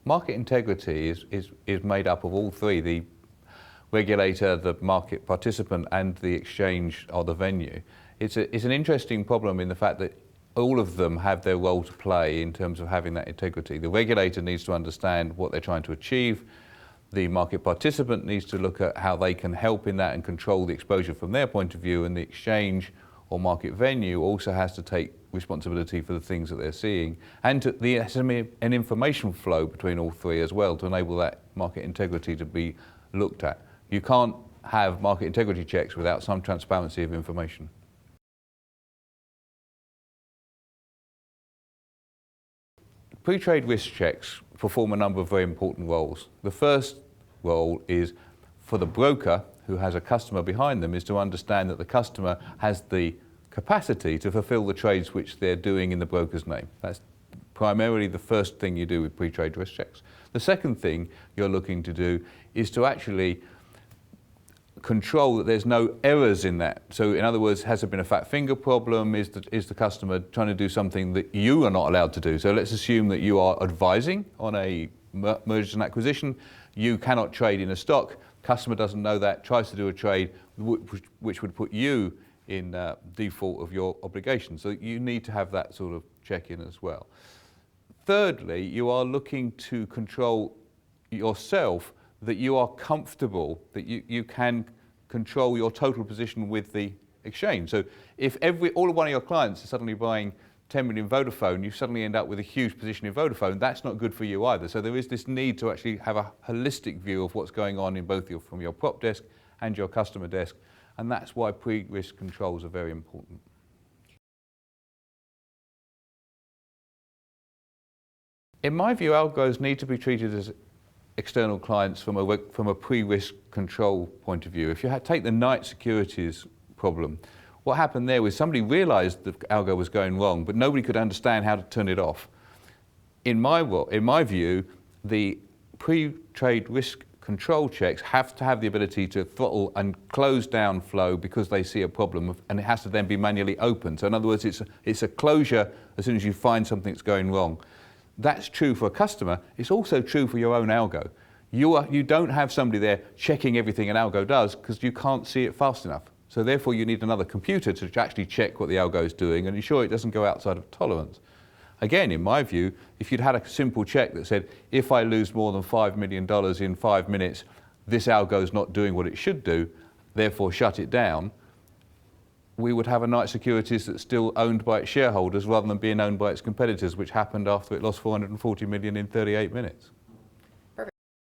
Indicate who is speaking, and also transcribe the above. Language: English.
Speaker 1: Market integrity is made up of all three: the regulator, the market participant, and the exchange or the venue. It's an interesting problem in the fact that all of them have their role to play in terms of having that integrity. The regulator needs to understand what they're trying to achieve. The market participant needs to look at how they can help in that and control the exposure from their point of view, and the exchange or market venue also has to take responsibility for the things that they're seeing, and there has to be an information flow between all three as well to enable that market integrity to be looked at. You can't have market integrity checks without some transparency of information. Pre-trade risk checks perform a number of very important roles. The first role is for the broker who has a customer behind them, is to understand that the customer has the capacity to fulfill the trades which they're doing in the broker's name. That's primarily the first thing you do with pre-trade risk checks. The second thing you're looking to do is to actually control that there's no errors in that. So in other words, has there been a fat finger problem? Is the customer trying to do something that you are not allowed to do? So let's assume that you are advising on a mergers and acquisition. You cannot trade in a stock. Customer doesn't know that, tries to do a trade which would put you in default of your obligation. So you need to have that sort of check-in as well. Thirdly, you are looking to control yourself, that you are comfortable, that you can control your total position with the exchange. So if all of one of your clients is suddenly buying 10 million Vodafone, you suddenly end up with a huge position in Vodafone. That's not good for you either. So there is this need to actually have a holistic view of what's going on in both from your prop desk and your customer desk. And that's why pre-risk controls are very important. In my view, algos need to be treated as external clients from a pre-risk control point of view. If you take the Knight Securities problem, what happened there was somebody realized the algo was going wrong, but nobody could understand how to turn it off. In my view, the pre-trade risk control checks have to have the ability to throttle and close down flow because they see a problem, and it has to then be manually opened. So in other words, it's a closure as soon as you find something that's going wrong. That's true for a customer. It's also true for your own algo. You don't have somebody there checking everything an algo does because you can't see it fast enough. So therefore you need another computer to actually check what the algo is doing and ensure it doesn't go outside of tolerance. Again, in my view, if you'd had a simple check that said, if I lose more than $5 million in 5 minutes, this algo is not doing what it should do, therefore shut it down, we would have a Knight Securities that's still owned by its shareholders rather than being owned by its competitors, which happened after it lost $440 million in 38 minutes.